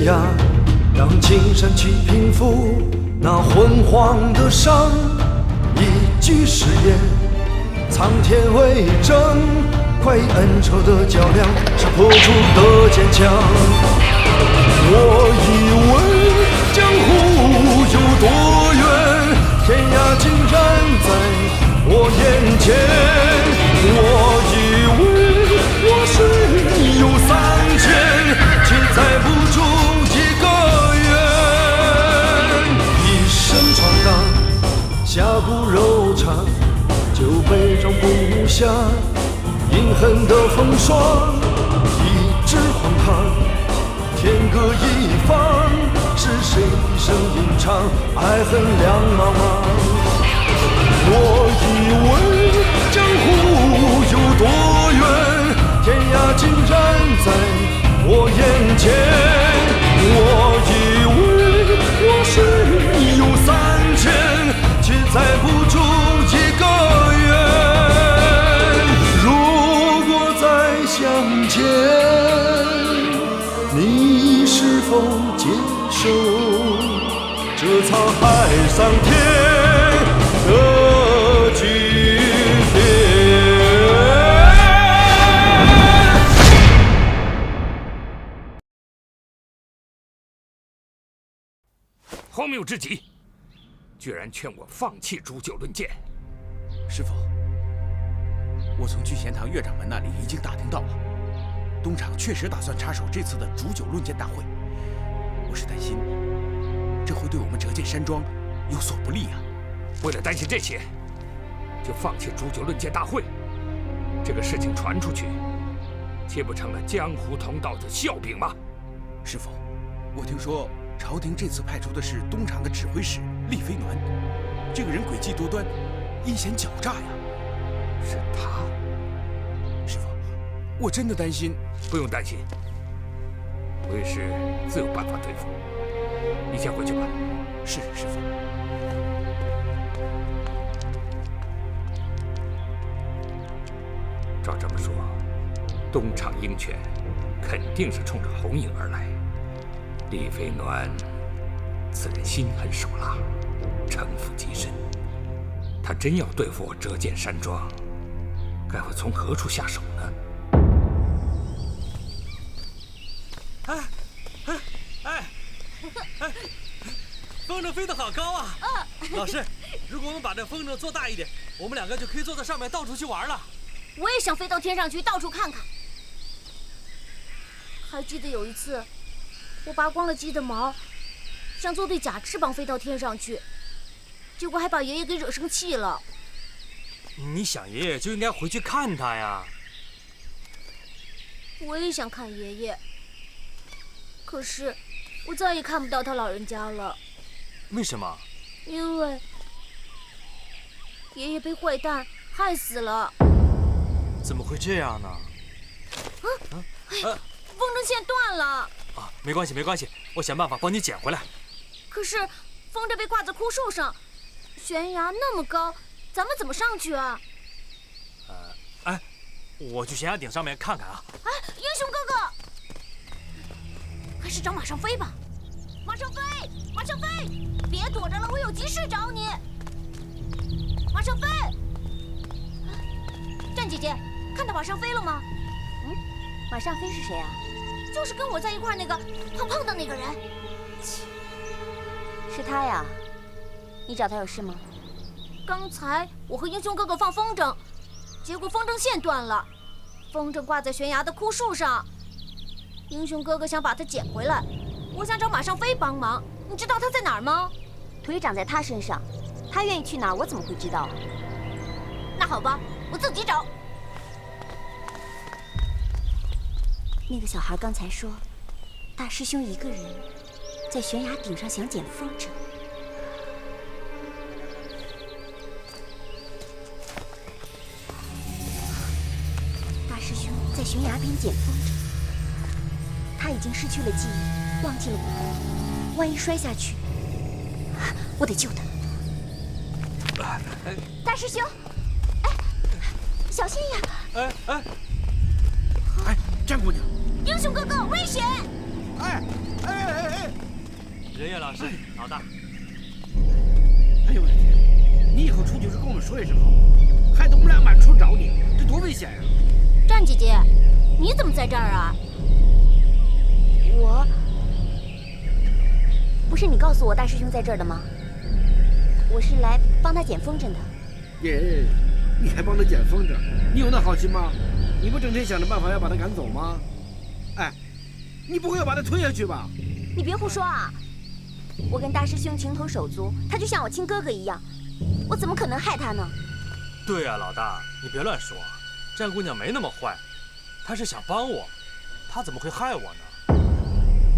涯，让金山去平复那昏黄的伤。一句誓言，苍天为证，快意恩仇的较量是破除的坚强。我以为江湖有多远，天涯竟然在我眼前。我以为我是有3000，却载不住一个愿。一生闯荡，侠骨柔肠，酒杯中不下隐恨的风霜。一纸荒唐，天各一方，是谁一生吟唱，爱恨两茫茫。我以为江湖有多远，天涯竟然在我眼前。我以为我是有3000，却载不住一个愿。如果再相见，你是否接受这沧海桑田的句点？荒谬之极，居然劝我放弃煮酒论剑。师傅，我从聚贤堂岳掌门那里已经打听到了，东厂确实打算插手这次的煮酒论剑大会。我是担心，这会对我们折剑山庄有所不利啊。为了担心这些，就放弃煮酒论剑大会，这个事情传出去，岂不成了江湖同道的笑柄吗？师傅，我听说朝廷这次派出的是东厂的指挥使厉飞鸾，这个人诡计多端，阴险狡诈呀。是他？师傅，我真的担心。不用担心，为师自有办法对付。你先回去吧。是，师傅。照这么说，东厂鹰犬肯定是冲着红影而来。厉飞鸾此人心狠手辣，城府极深。他真要对付我折剑山庄，该会从何处下手呢？风筝飞得好高啊！老师，如果我们把这风筝做大一点，我们2个就可以坐在上面到处去玩了。我也想飞到天上去，到处看看。还记得有一次，我拔光了鸡的毛，想做对假翅膀飞到天上去，结果还把爷爷给惹生气了。你想爷爷就应该回去看他呀。我也想看爷爷，可是我再也看不到他老人家了。为什么？因为爷爷被坏蛋害死了。怎么会这样呢？风筝线断了。啊，没关系，没关系，我想办法帮你捡回来。可是风筝被挂在枯树上，悬崖那么高，咱们怎么上去啊？我去悬崖顶上面看看啊。英雄哥哥，还是找马上飞吧。马上飞，马上飞，别躲着了，我有急事找你。马上飞，战姐姐，看到马上飞了吗？马上飞是谁啊？就是跟我在一块那个胖胖的那个人。是他呀？你找他有事吗？刚才我和英雄哥哥放风筝，结果风筝线断了，风筝挂在悬崖的枯树上。英雄哥哥想把它捡回来，我想找马上飞帮忙。你知道他在哪儿吗？腿长在他身上，他愿意去哪儿，我怎么会知道啊？那好吧，我自己找。那个小孩刚才说，大师兄一个人在悬崖顶上想捡风筝。大师兄在悬崖边捡风筝，他已经失去了记忆，忘记了我，万一摔下去，我得救他。大师兄，小心呀！哎，战姑娘，英雄哥哥，危险！任烨老师，老大。哎呦我的天！你以后出去时跟我们说一声好吗？害得我们俩满处找你，这多危险呀！战姐姐，你怎么在这儿啊？不是你告诉我大师兄在这儿的吗？我是来帮他捡风筝的。耶，你还帮他捡风筝？你有那好心吗？你不整天想着办法要把他赶走吗？哎，你不会要把他推下去吧？你别胡说啊！我跟大师兄情同手足，他就像我亲哥哥一样，我怎么可能害他呢？对呀，老大，你别乱说，战姑娘没那么坏，她是想帮我，她怎么会害我呢？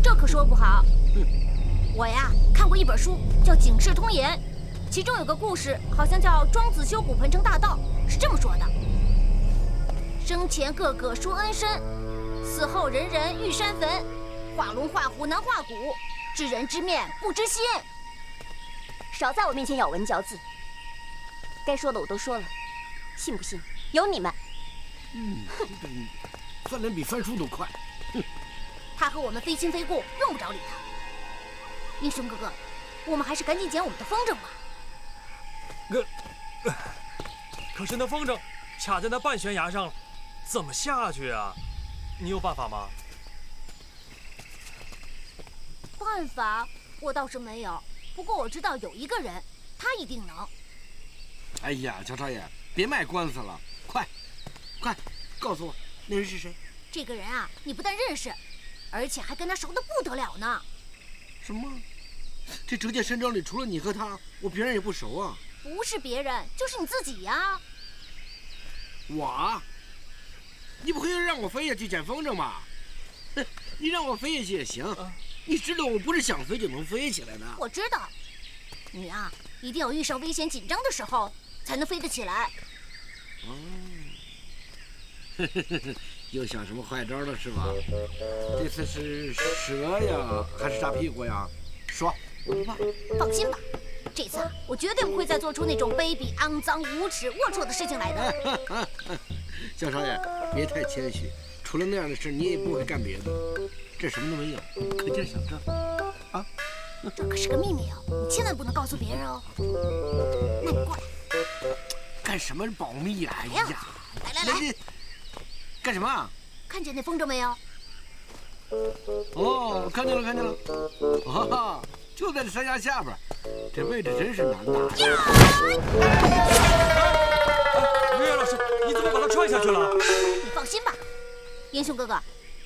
这可说不好。我呀看过一本书，叫《警世通言》，其中有个故事，好像叫庄子修补盆城大道，是这么说的：生前个个说恩深，死后人人遇山坟，画龙画虎难画骨，知人知面不知心。少在我面前咬文嚼字，该说的我都说了，信不信由你们。翻脸比翻书都快。他和我们非亲非故，用不着理他。英雄哥哥，我们还是赶紧捡我们的风筝吧。可是那风筝卡在那半悬崖上了，怎么下去啊？你有办法吗？办法我倒是没有，不过我知道有一个人，他一定能。哎呀，乔少爷，别卖关子了，快告诉我那人是谁？这个人啊，你不但认识，而且还跟他熟得不得了呢。什么？这折剑山庄里除了你和他，我别人也不熟啊。不是别人，就是你自己呀。我？你不会让我飞下去捡风筝吧？你让我飞下去也行。你知道我不是想飞就能飞起来的。我知道，你啊，一定要遇上危险紧张的时候才能飞得起来。又想什么坏招了是吧？这次是蛇呀，还是扎屁股呀？说，我不怕。放心吧，这次啊，我绝对不会再做出那种卑鄙、肮脏、无耻、龌龊的事情来的。小少爷，别太谦虚，除了那样的事，你也不会干别的。这什么都没有，可劲儿想这啊！这可是个秘密哦，你千万不能告诉别人哦。那你过来。干什么保密呀？哎呀，来，干什么？看见那风筝没有？哦，看见了。啊，就在这山崖下边，这位置真是难打。任烨老师，你怎么把他踹下去了？你放心吧，英雄哥哥，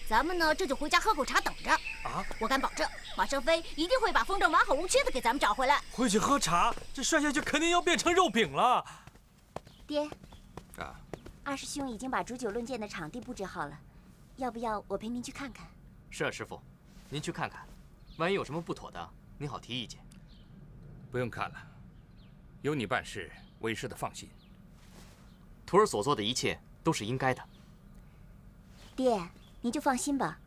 咱们呢这就回家喝口茶等着。啊！我敢保证，马胜飞一定会把风筝完好无缺的给咱们找回来。回去喝茶，这摔下去肯定要变成肉饼了。爹，啊，二师兄已经把煮酒论剑的场地布置好了，要不要我陪您去看看？是啊，师傅，您去看看，万一有什么不妥的，您好提意见。不用看了，有你办事，为师的放心。徒儿所做的一切都是应该的。爹，您就放心吧。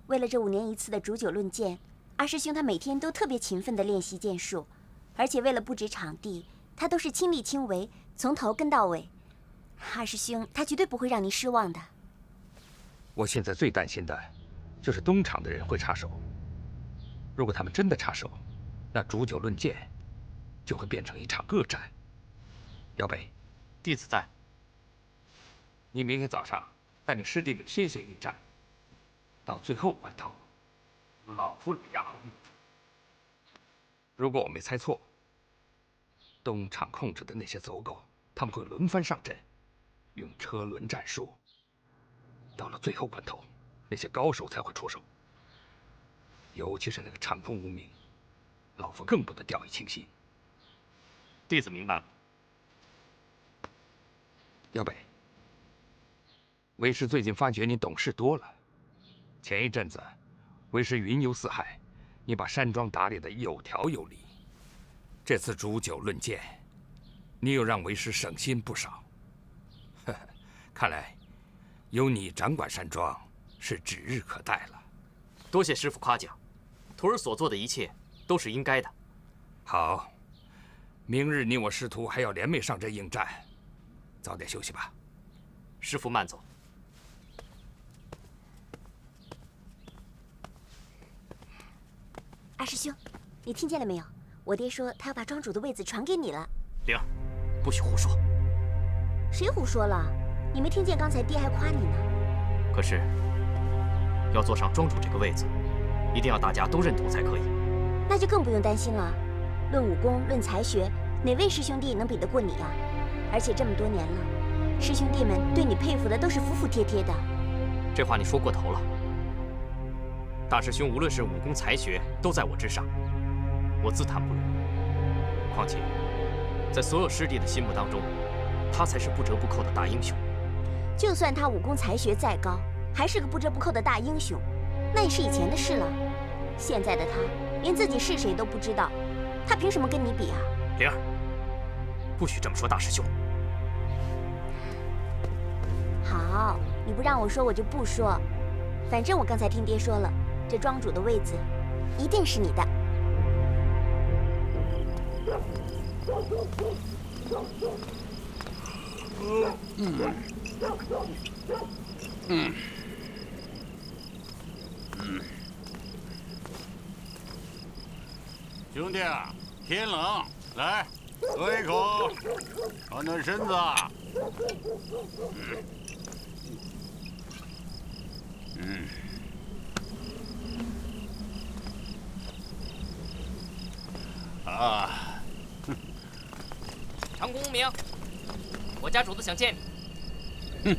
为了这5年一次的煮酒论剑，二师兄他每天都特别勤奋地练习剑术，而且为了布置场地，他都是亲力亲为，从头跟到尾。二师兄他绝对不会让您失望的。我现在最担心的，就是东厂的人会插手。如果他们真的插手，那煮酒论剑就会变成一场恶战。姚北，弟子在。你明天早上带你师弟们歇歇一战，到最后关头，老夫压后一。如果我没猜错，东厂控制的那些走狗，他们会轮番上阵，用车轮战术。到了最后关头，那些高手才会出手。尤其是那个长风无名，老夫更不能掉以轻心。弟子明白了。姚北，为师最近发觉你懂事多了。前一阵子，为师云游四海，你把山庄打理得有条有理。这次煮酒论剑，你又让为师省心不少。呵呵，看来有你掌管山庄是指日可待了。多谢师傅夸奖，徒儿所做的一切都是应该的。好，明日你我师徒还要联袂上阵应战，早点休息吧。师傅慢走。二师兄，你听见了没有？我爹说他要把庄主的位子传给你了。灵儿，不许胡说。谁胡说了？你没听见刚才爹还夸你呢。可是，要坐上庄主这个位子，一定要大家都认同才可以。那就更不用担心了。论武功，论才学，哪位师兄弟能比得过你呀？而且这么多年了，师兄弟们对你佩服的都是服服帖帖的。这话你说过头了。大师兄无论是武功才学，都在我之上，我自叹不如。况且，在所有师弟的心目当中，他才是不折不扣的大英雄。就算他武功才学再高，还是个不折不扣的大英雄，那也是以前的事了。现在的他连自己是谁都不知道，他凭什么跟你比啊？灵儿，不许这么说大师兄。好，你不让我说，我就不说。反正我刚才听爹说了，这庄主的位子一定是你的。兄弟，天冷，来喝一口，暖暖身子。啊！长空无名，我家主子想见你。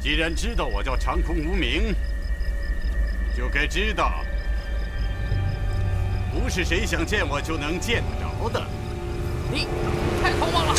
既然知道我叫长空无名，就该知道，不是谁想见我就能见得着的。你太狂妄了！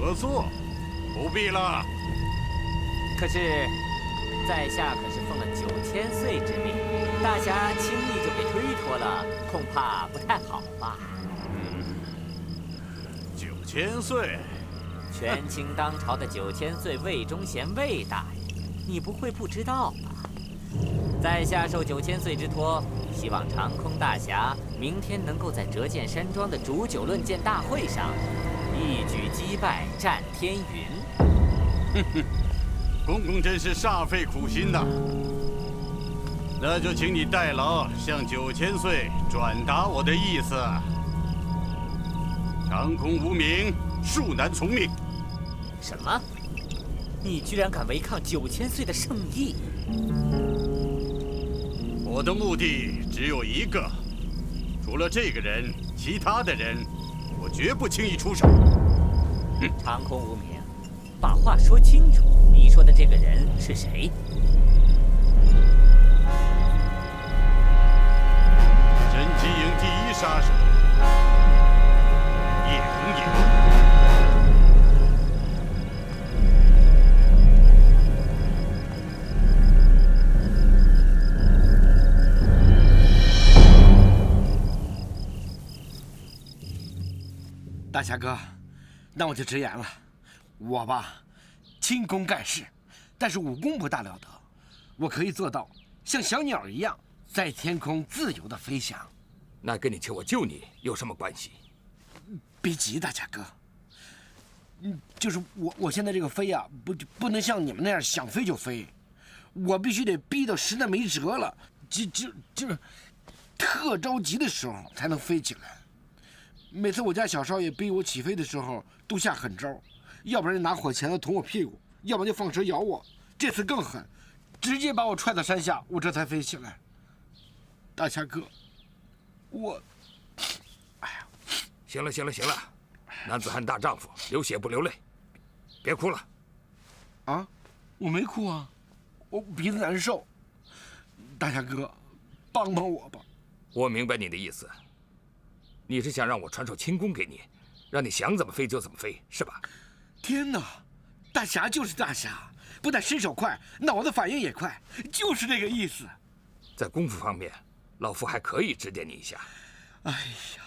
合作，不必了。可是，在下可是奉了9000岁之命，大侠轻易就给推脱了，恐怕不太好吧？9000岁，权倾当朝的9000岁魏忠贤魏大人，你不会不知道吧？在下受9000岁之托，希望长空大侠明天能够在折剑山庄的煮酒论剑大会上，一举击败战天云。哼哼，公公真是煞费苦心呐。那就请你代劳向9000岁转达我的意思。长空无名，恕难从命。什么？你居然敢违抗9000岁的圣意？我的目的只有一个，除了这个人，其他的人，我绝不轻易出手。长空无名，把话说清楚，你说的这个人是谁？神机营第1杀手叶恒颖。大侠哥，那我就直言了，我吧，轻功盖世，但是武功不大了得。我可以做到像小鸟一样在天空自由地飞翔。那跟你求我救你有什么关系？别急，大侠哥。就是我现在这个飞啊，不能像你们那样想飞就飞，我必须得逼到实在没辙了，就是特着急的时候才能飞起来。每次我家小少爷逼我起飞的时候都下狠招，要不然就拿火钳子捅我屁股，要不然就放蛇咬我。这次更狠，直接把我踹到山下，我这才飞起来。大侠哥，我，哎呀，行了，男子汉大丈夫，流血不流泪，别哭了。啊，我没哭啊，我鼻子难受。大侠哥，帮帮我吧。我明白你的意思，你是想让我传授轻功给你，让你想怎么飞就怎么飞，是吧？天哪，大侠就是大侠，不但身手快，脑子反应也快，就是这个意思。在功夫方面，老夫还可以指点你一下。哎呀，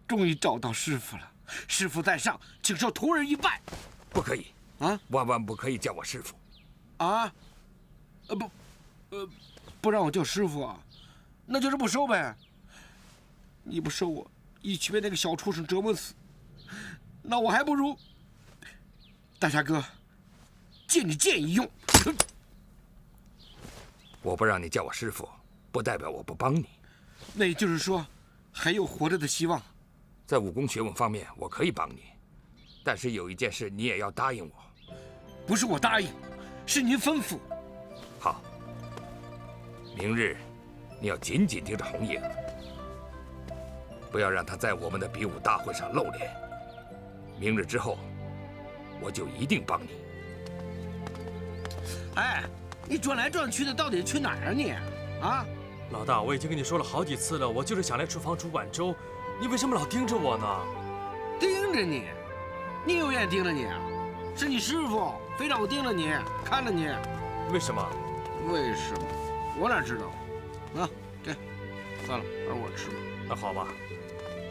终于找到师傅了。师傅在上，请受徒儿一拜。不可以啊，万万不可以叫我师傅。啊？不让我叫师傅啊？那就是不收呗。你不收我，一起被那个小畜生折磨死。那我还不如……大侠哥，借你剑一用。我不让你叫我师傅，不代表我不帮你。那也就是说，还有活着的希望。在武功学问方面，我可以帮你，但是有一件事你也要答应我。不是我答应，是您吩咐。好，明日你要紧紧盯着红影，不要让他在我们的比武大会上露脸。明日之后，我就一定帮你。哎，你转来转去的，到底去哪儿啊你？啊？老大，我已经跟你说了好几次了，我就是想来厨房煮碗粥，你为什么老盯着我呢？盯着你？你有眼盯着你？是你师傅非让我盯着你，看着你。为什么？为什么？我哪知道？啊，给，算了，让我吃吧。那好吧，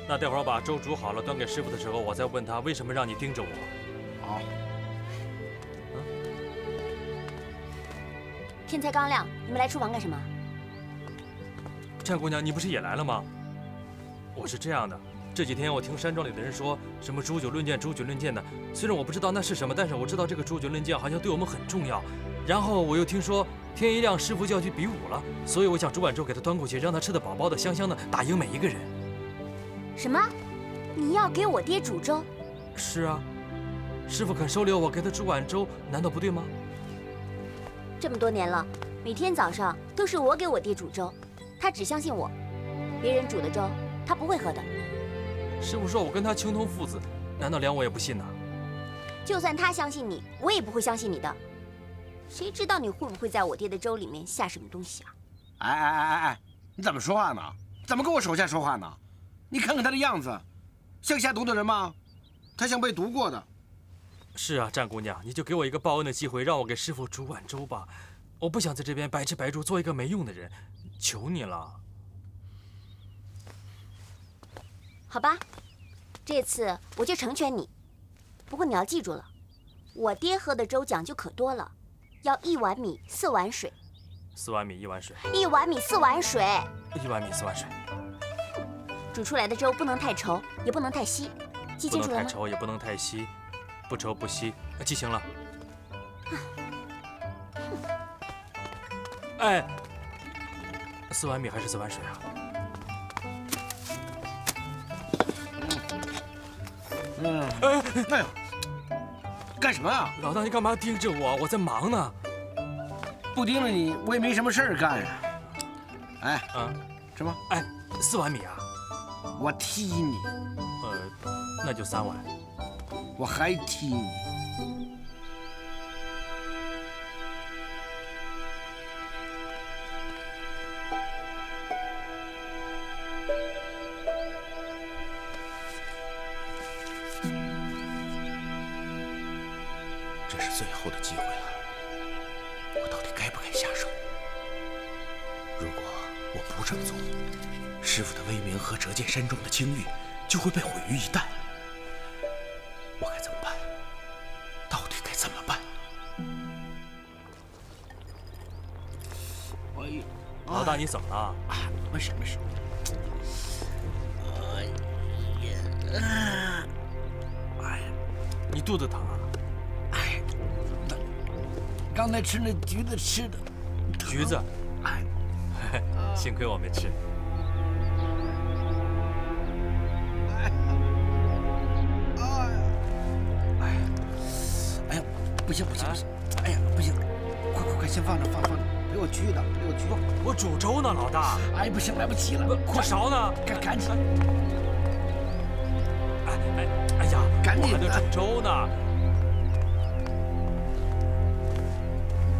那待会儿我把粥煮好了，端给师傅的时候，我再问他为什么让你盯着我。好。天才刚亮，你们来厨房干什么？战姑娘，你不是也来了吗？我是这样的，这几天我听山庄里的人说什么煮酒论剑的，虽然我不知道那是什么，但是我知道这个煮酒论剑好像对我们很重要。然后我又听说天一亮师傅就要去比武了，所以我想煮碗粥给他端过去，让他吃得饱饱的、香香的，打赢每一个人。什么？你要给我爹煮粥？是啊，师傅肯收留我，给他煮碗粥，难道不对吗？这么多年了，每天早上都是我给我爹煮粥，他只相信我，别人煮的粥他不会喝的。师傅说我跟他情同父子，难道连我也不信呢？就算他相信你，我也不会相信你的。谁知道你会不会在我爹的粥里面下什么东西啊？哎，你怎么说话呢？怎么跟我手下说话呢？你看看他的样子，像下毒的人吗？他像被毒过的。是啊，战姑娘，你就给我一个报恩的机会，让我给师傅煮碗粥吧。我不想在这边白吃白住，做一个没用的人，求你了。好吧，这次我就成全你。不过你要记住了，我爹喝的粥讲究可多了，要1碗米4碗水。4碗米1碗水。1碗米4碗水。1碗米4碗水。煮出来的粥不能太稠，也不能太稀，记清楚了吗？不能太稠，也不能太稀，不稠不稀，记清了。哎，4碗米还是4碗水啊？哎呦，干什么啊？老大，你干嘛盯着我？我在忙呢。不盯着你，我也没什么事儿干呀。哎，什么？哎，4碗米啊？我踢你。那就3碗。我还踢你。这是最后的机会了，我到底该不该下手？如果我不这么做，师傅的威名和折剑山庄的清誉就会被毁于一旦。我该怎么办？到底该怎么办？哎呀，老大，你怎么了？啊，没事没事。哎呀，哎呀，你肚子疼啊？哎，刚才吃那橘子吃的。橘子？哎，幸亏我没吃。哎呀，不行不行不行！哎呀，不行，快，先放着，给我焗的，给我焗。我煮粥呢，老大。哎，不行，来不及了，火勺呢？赶紧！哎呀，赶紧我还得煮粥呢。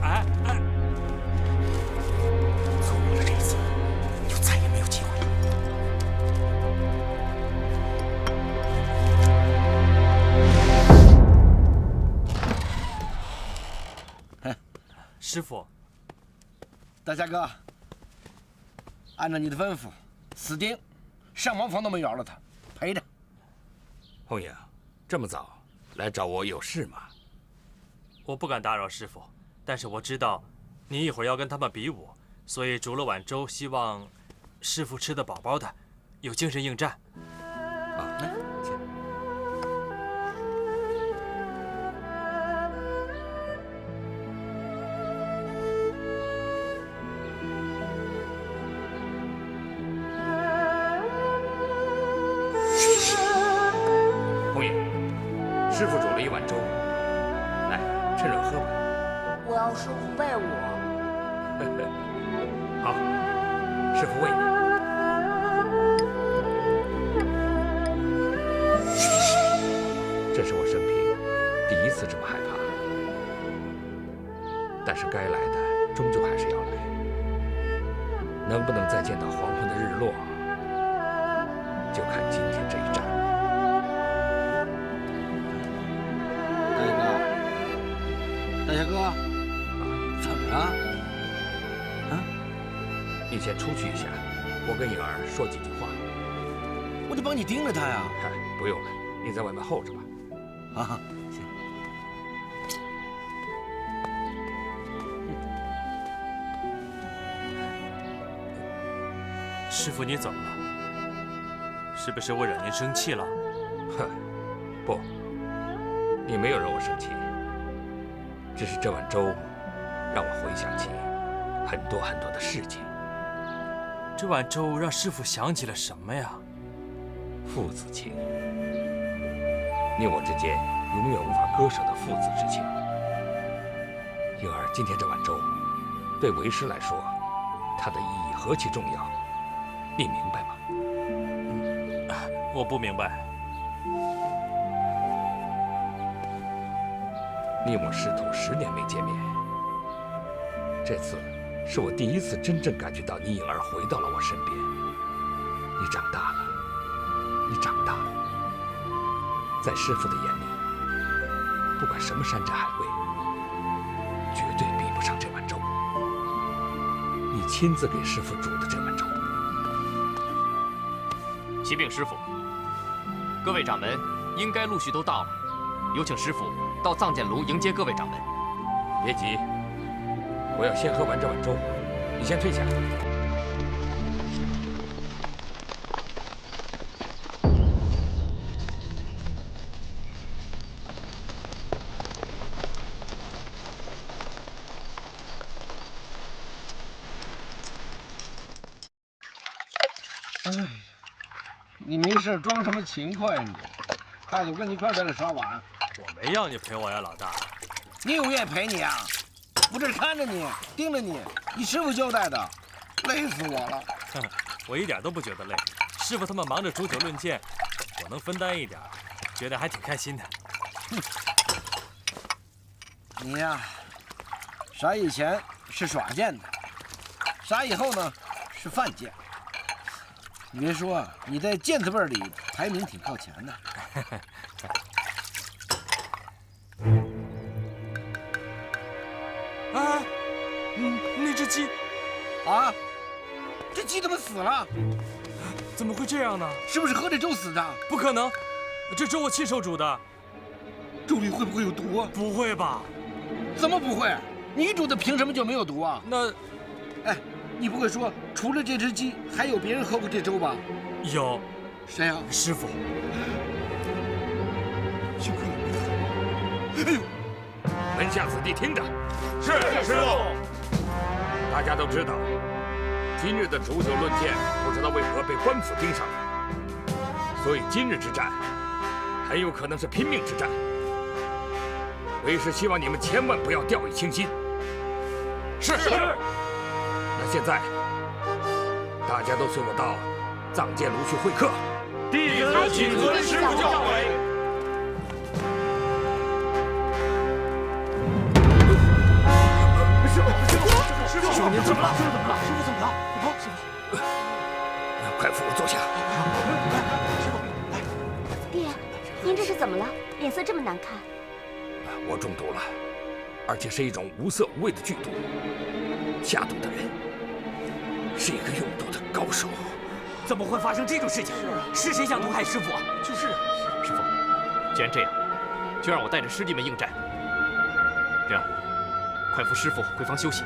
哎，错过了这一次，就再也没有机会了。师傅，大侠哥，按照你的吩咐，死盯，上茅房都没咬了他，陪着。红影，这么早来找我有事吗？我不敢打扰师傅，但是我知道你一会儿要跟他们比武，所以煮了碗粥，希望师傅吃得饱饱的，有精神应战。啊，请。红影，师傅煮了一碗粥，来，趁热喝吧。我要师傅喂我。好，师傅喂你。这是我生平第一次这么害怕，但是该来的终究还是要来。能不能再见到黄昏的日落，就看今天这一战。大侠哥，怎么了？啊？你先出去一下，我跟颖儿说几句话。我得帮你盯着他呀。嗨，不用了，你在外面候着吧。啊，行。师傅，你怎么了？是不是我惹您生气了？哼，不，你没有惹我生气，只是这碗粥让我回想起很多很多的事情。这碗粥让师傅想起了什么呀？父子情，你我之间永远无法割舍的父子之情。颖儿，今天这碗粥，对为师来说，它的意义何其重要，你明白吗？我不明白。你我师徒10年没见面，这次是我第一次真正感觉到你颖儿回到了我身边。你长大了，你长大了，在师父的眼里，不管什么山珍海味，绝对比不上这碗粥。你亲自给师父煮的这碗粥。启禀师父，各位掌门应该陆续都到了，有请师父到藏剑炉迎接各位掌门。别急，我要先喝完这碗粥，你先退下。哎，你没事装什么勤快呀你？大祖跟你一块在这刷碗。我没让你陪我呀，老大。你有愿陪你啊？我这看着你，盯着你，你师傅交代的，累死我了。我一点都不觉得累，师傅他们忙着煮酒论剑，我能分担一点，觉得还挺开心的。你呀，傻以前是耍剑的，傻以后呢是犯贱。你别说啊，你在剑字辈里排名挺靠前的。啊，那只鸡，啊，这鸡怎么死了？怎么会这样呢？是不是喝这粥死的？不可能，这粥我亲手煮的。粥里会不会有毒啊？不会吧？怎么不会？你煮的凭什么就没有毒啊？那，哎，你不会说除了这只鸡，还有别人喝过这粥吧？有。谁啊？师傅。兄哥，哎呦！门下子弟听着，是师傅。大家都知道，今日的煮酒论剑不知道为何被官府盯上了，所以今日之战很有可能是拼命之战。为师希望你们千万不要掉以轻心。是。那现在，大家都随我到藏剑炉去会客。弟子谨遵师傅教诲。师傅，您怎么了？师傅怎么了？好，师傅，快扶我坐下。师傅，来。爹，您这是怎么了？脸色这么难看。我中毒了，而且是一种无色无味的剧毒。下毒的人是一个用毒的高手。怎么会发生这种事情？是谁想毒害师傅啊？就是。师傅，既然这样，就让我带着师弟们应战。这样，快扶师傅回房休息，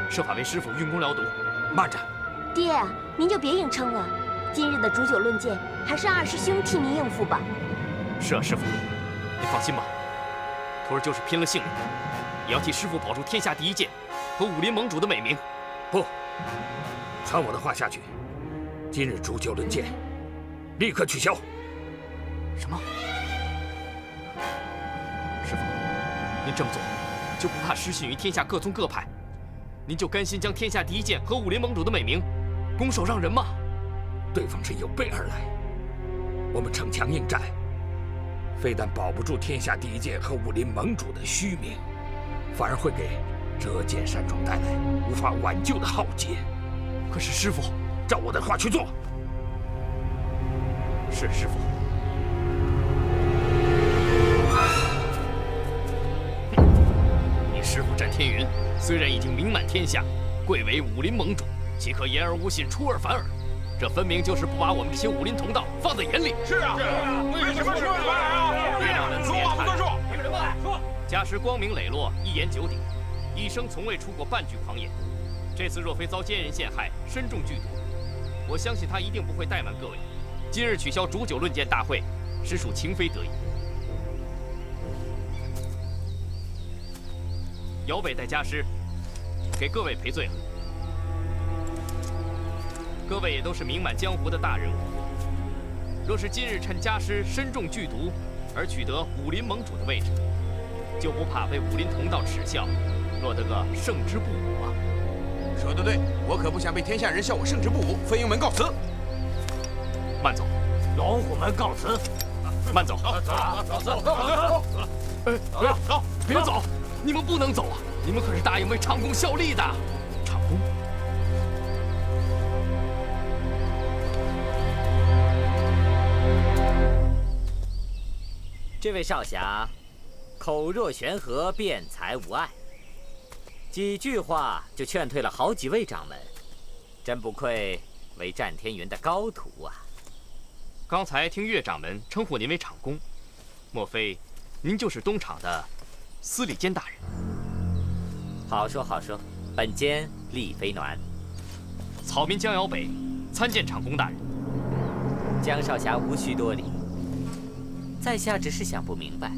设法为师傅运功疗毒。慢着，爹，您就别硬撑了。今日的煮酒论剑，还是二师兄替您应付吧。是啊，师傅，你放心吧。徒儿就是拼了性命，也要替师傅保住天下第一剑和武林盟主的美名。不，传我的话下去，今日煮酒论剑，立刻取消。什么？师傅，您这么做，就不怕失信于天下各宗各派？您就甘心将天下第一剑和武林盟主的美名拱手让人吗？对方是有备而来，我们逞强应战，非但保不住天下第一剑和武林盟主的虚名，反而会给折剑山庄带来无法挽救的浩劫。可是师傅，照我的话去做。是师傅。你师傅战天云虽然已经名满天下，贵为武林盟主，岂可言而无信，出尔反尔？这分明就是不把我们这些武林同道放在眼里。是啊，为什么说出来啊？别让人说话不算数。你们人过来说。家师光明磊落，一言九鼎，一生从未出过半句狂言。这次若非遭奸人陷害，身中剧毒，我相信他一定不会怠慢各位。今日取消煮酒论剑大会，实属情非得已。姚北带家师给各位赔罪了。各位也都是名满江湖的大人物，若是今日趁家师身中剧毒而取得武林盟主的位置，就不怕被武林同道耻笑，落得个胜之不武啊！说得对，我可不想被天下人笑我胜之不武。飞鹰门告辞。慢走。老虎门告辞。慢走。走，别走！你们不能走啊！你们可是答应为长公效力的。长公。这位少侠，口若悬河，辩才无碍，几句话就劝退了好几位掌门，真不愧为战天云的高徒啊！刚才听岳掌门称呼您为长公，莫非您就是东厂的司礼监大人？好说好说，本监厉飞鸾。草民江瑶北参见长公大人。江少侠无需多礼，在下只是想不明白，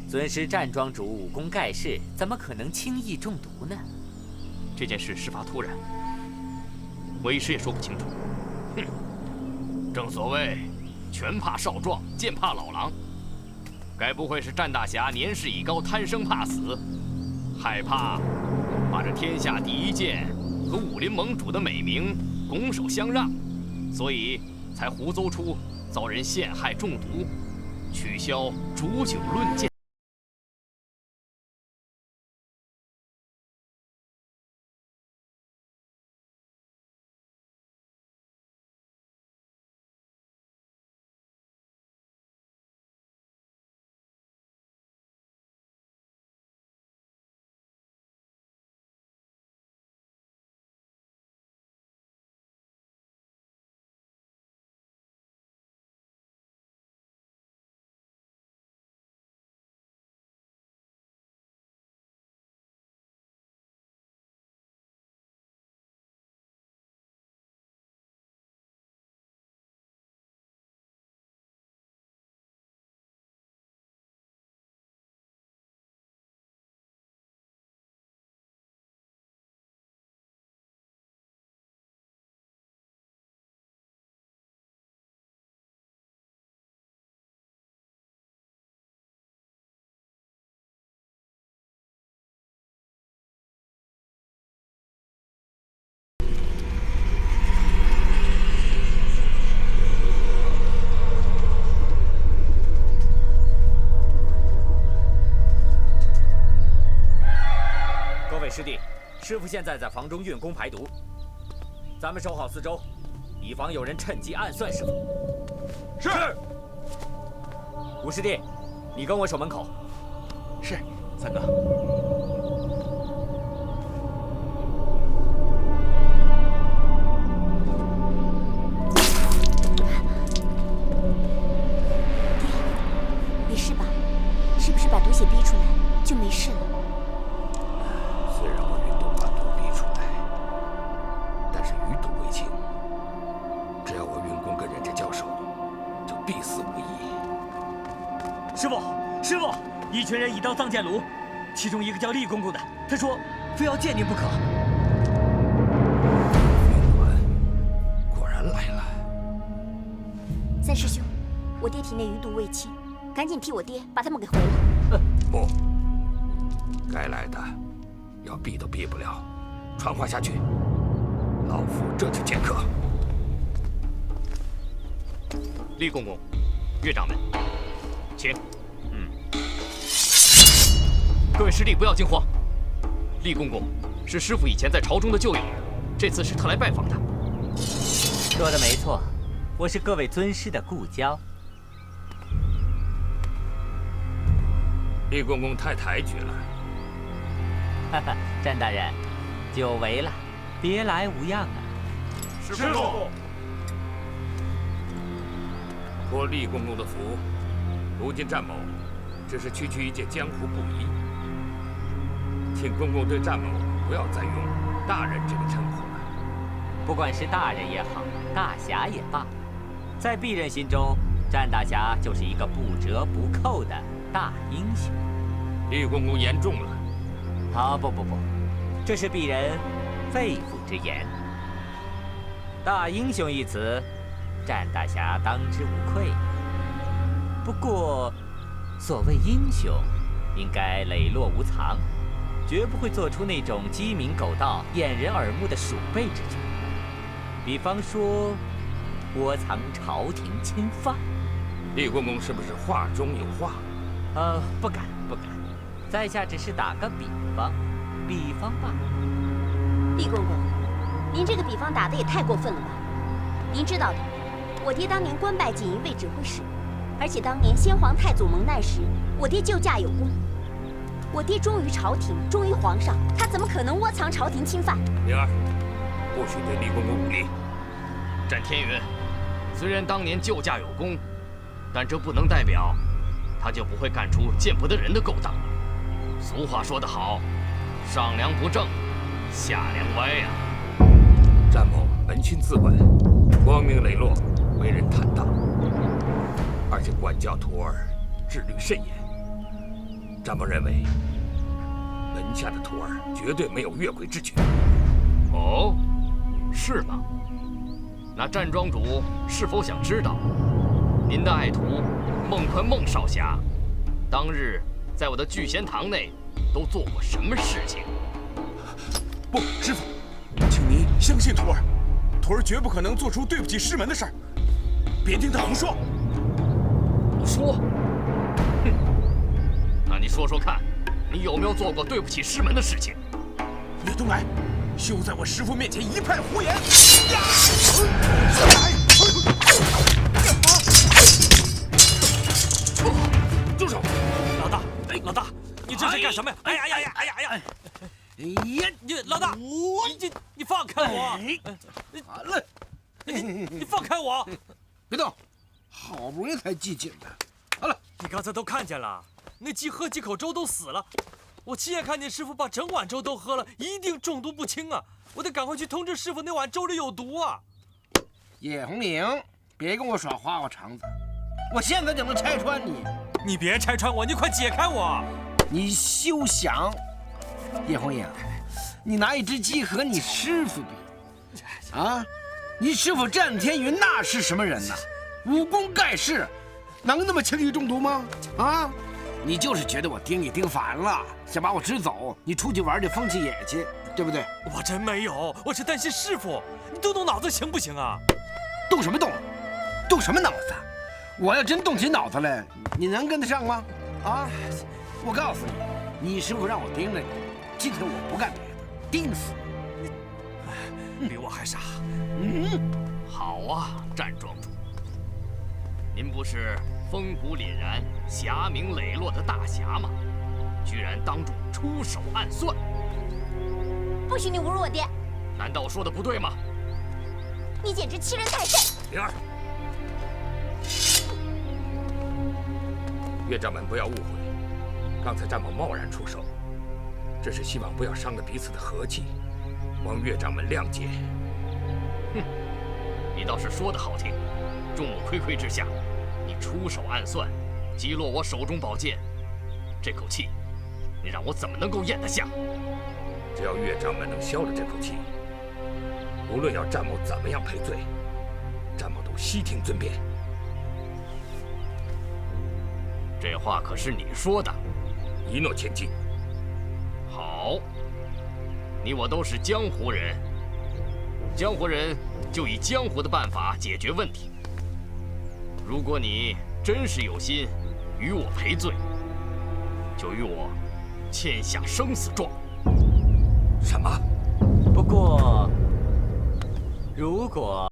尊师站庄主武功盖世，怎么可能轻易中毒呢？这件事事发突然，我一时也说不清楚。哼，正所谓拳怕少壮，剑怕老狼。该不会是战大侠年事已高，贪生怕死，害怕把这天下第一剑和武林盟主的美名拱手相让，所以才胡诌出遭人陷害中毒，取消煮酒论剑。师傅现在在房中运功排毒，咱们守好四周，以防有人趁机暗算师傅。是。五师弟，你跟我守门口。是，三哥。没事吧？是不是把毒血逼出来就没事了？虽然我运动把毒逼出来，但是余毒未清。只要我运功跟人家交手，就必死无疑。师傅，师傅，一群人已到藏剑炉，其中一个叫厉公公的，他说非要见您不可。云峦果然来了。三师兄，我爹体内余毒未清，赶紧替我爹把他们给回了。不，该来的要避都避不了，传话下去，老夫这就见客。厉公公，岳掌门，请。各位师弟不要惊慌，厉公公是师傅以前在朝中的旧友，这次是特来拜访的。说的没错，我是各位尊师的故交。厉公公太抬举了。哈哈，詹大人，久违了，别来无恙啊。师傅。托厉公公的福，如今战某只是区区一介江湖布衣，请公公对战某不要再用大人这个称呼了。不管是大人也好，大侠也罢，在鄙人心中，战大侠就是一个不折不扣的大英雄。厉公公言重了。啊，不，这是鄙人肺腑之言。大英雄一词，战大侠当之无愧。不过，所谓英雄，应该磊落无藏，绝不会做出那种鸡鸣狗盗、掩人耳目的鼠辈之举。比方说，窝藏朝廷钦犯。厉公公是不是话中有话？不敢。在下只是打个比方罢了。厉公公，您这个比方打得也太过分了吧？您知道的，我爹当年官拜锦衣卫指挥使，而且当年先皇太祖蒙难时，我爹救驾有功。我爹忠于朝廷，忠于皇上，他怎么可能窝藏朝廷钦犯？灵儿，不许对厉公公无礼。战天云，虽然当年救驾有功，但这不能代表他就不会干出见不得人的勾当。俗话说得好，上梁不正，下梁歪呀。战某扪心自问，光明磊落，为人坦荡，而且管教徒儿志虑甚严。战某认为，门下的徒儿绝对没有越轨之举。哦，是吗？那战庄主是否想知道，您的爱徒孟宽孟少侠，当日在我的聚贤堂内都做过什么事情？不，师傅，请您相信徒儿，徒儿绝不可能做出对不起师门的事儿。别听他胡说。胡说？哼！那你说说看，你有没有做过对不起师门的事情？岳东来，休在我师傅面前一派胡言！住手！老大，你这是干什么呀？哎呀！你老大，你放开我！完了，你放开我！别动，好不容易才记紧的。好了，你刚才都看见了，那鸡喝几口粥都死了。我亲眼看见师傅把整碗粥都喝了，一定中毒不轻啊！我得赶快去通知师傅，那碗粥里有毒啊！叶红岭，别跟我耍花花肠子，我现在就能拆穿你。你别拆穿我，你快解开我！你休想！叶红影，你拿一只鸡和你师傅比，啊？你师傅战天云那是什么人呐？武功盖世，能那么轻易中毒吗？啊？你就是觉得我盯你盯烦了，想把我支走，你出去玩去疯起野去，对不对？我真没有，我是担心师傅。你动动脑子行不行啊？动什么动？动什么脑子？我要真动起脑子来，你能跟得上吗？啊！我告诉你，你师傅让我盯着你，今天我不干别的，钉死。比我还傻。好啊，战庄主，您不是风骨凛然、侠名磊落的大侠吗？居然当众出手暗算！不许你侮辱我爹！难道我说的不对吗？你简直欺人太甚！灵儿，岳掌门不要误会，刚才战某贸然出手，这是希望不要伤了彼此的和气，望岳掌门谅解。哼，你倒是说的好听。众目睽睽之下，你出手暗算，击落我手中宝剑，这口气，你让我怎么能够咽得下？只要岳掌门能消了这口气，无论要战某怎么样赔罪，战某都悉听尊便。这话可是你说的，一诺千金。好，你我都是江湖人，江湖人就以江湖的办法解决问题。如果你真是有心与我赔罪，就与我签下生死状。什么？不过，如果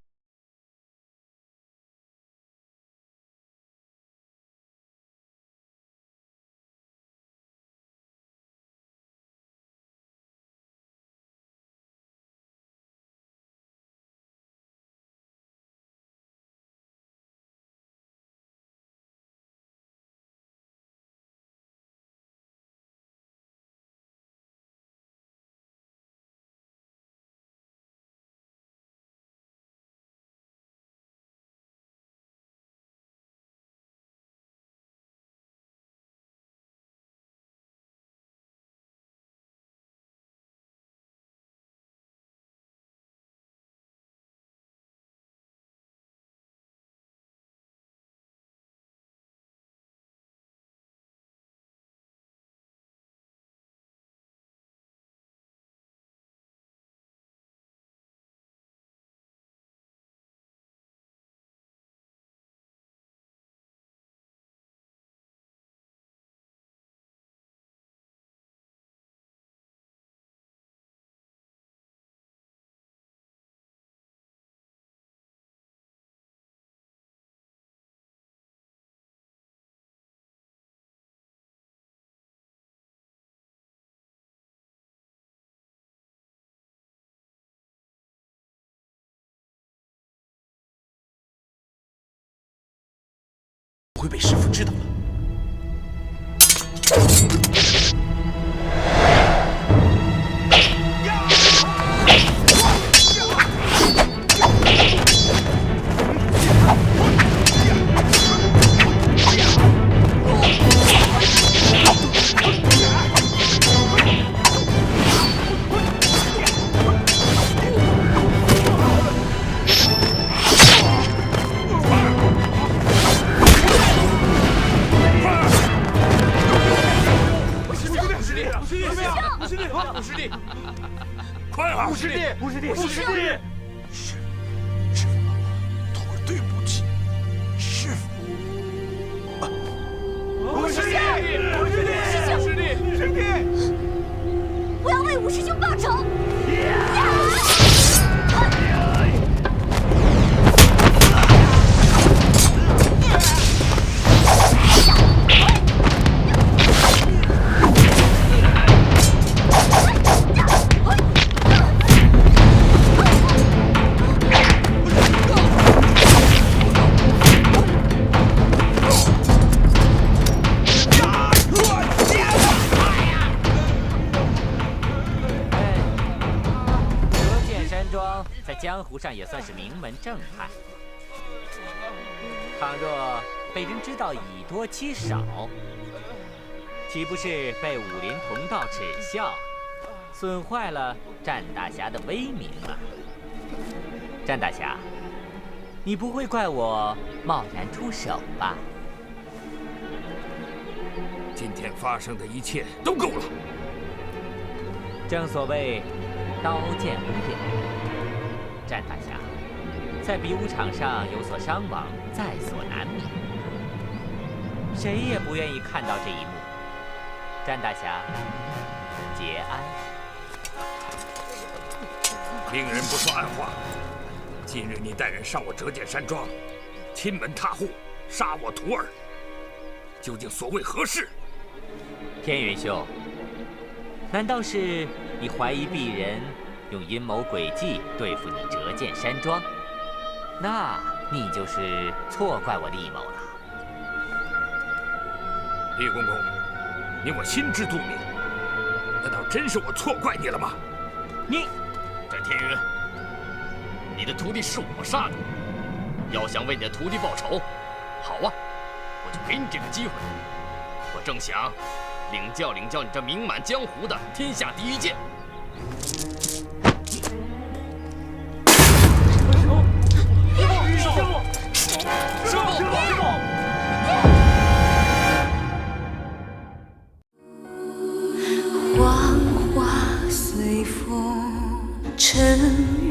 不会被师傅知道的。江湖上也算是名门正派，倘若被人知道以多欺少，岂不是被武林同道耻笑，损坏了战大侠的威名啊？战大侠，你不会怪我贸然出手吧？今天发生的一切都够了。正所谓刀剑无眼。战大侠，在比武场上有所伤亡，在所难免，谁也不愿意看到这一幕。战大侠，节哀。令人不说暗话。今日你带人上我折剑山庄，亲门踏户，杀我徒儿，究竟所谓何事？天云兄，难道是你怀疑鄙人用阴谋诡计对付你折剑山庄？那你就是错怪我厉谋了。厉公公，你我心知肚明，难道真是我错怪你了吗？翟天云，你的徒弟是我杀的，要想为你的徒弟报仇，好啊，我就给你这个机会。我正想领教你这名满江湖的天下第一剑。黄花随风，尘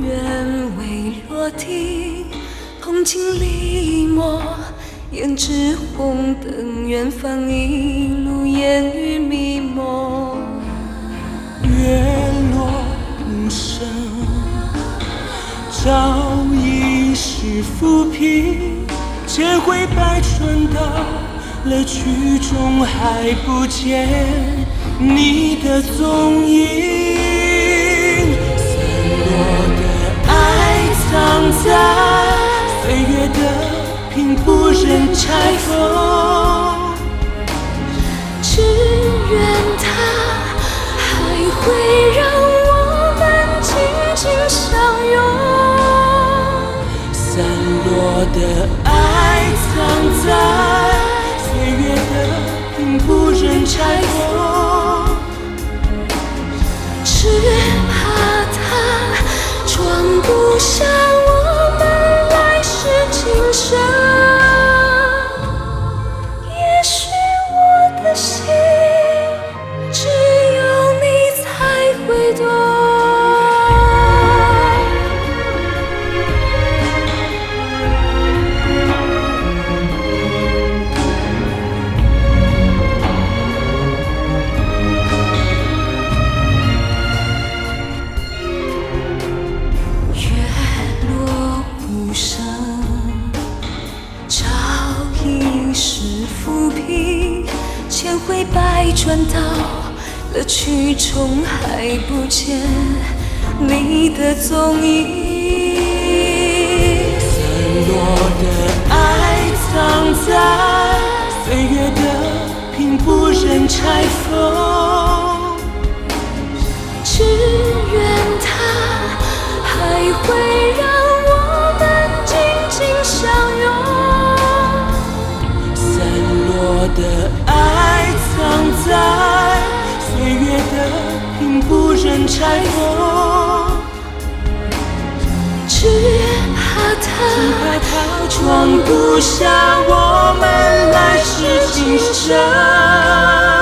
缘未落地。铜镜里墨，胭脂红灯远方，一路烟雨迷蒙。月落无声，照一世浮萍。千回百转到了曲终，还不见你的踪影。散落的爱藏在岁月的屏，不忍拆封。只愿它还会让我们紧紧相拥。散落的爱藏在岁月的屏，不忍拆封。只怕它装不下我们来世今生。也许我的心只有你才会懂。千回百转到了曲终，还不见你的踪影。散落的爱藏在岁月的屏，不忍拆封。只愿它还会让我们紧紧相拥。落的爱藏在岁月的屏，不忍拆封。只怕它装不下我们来世今生。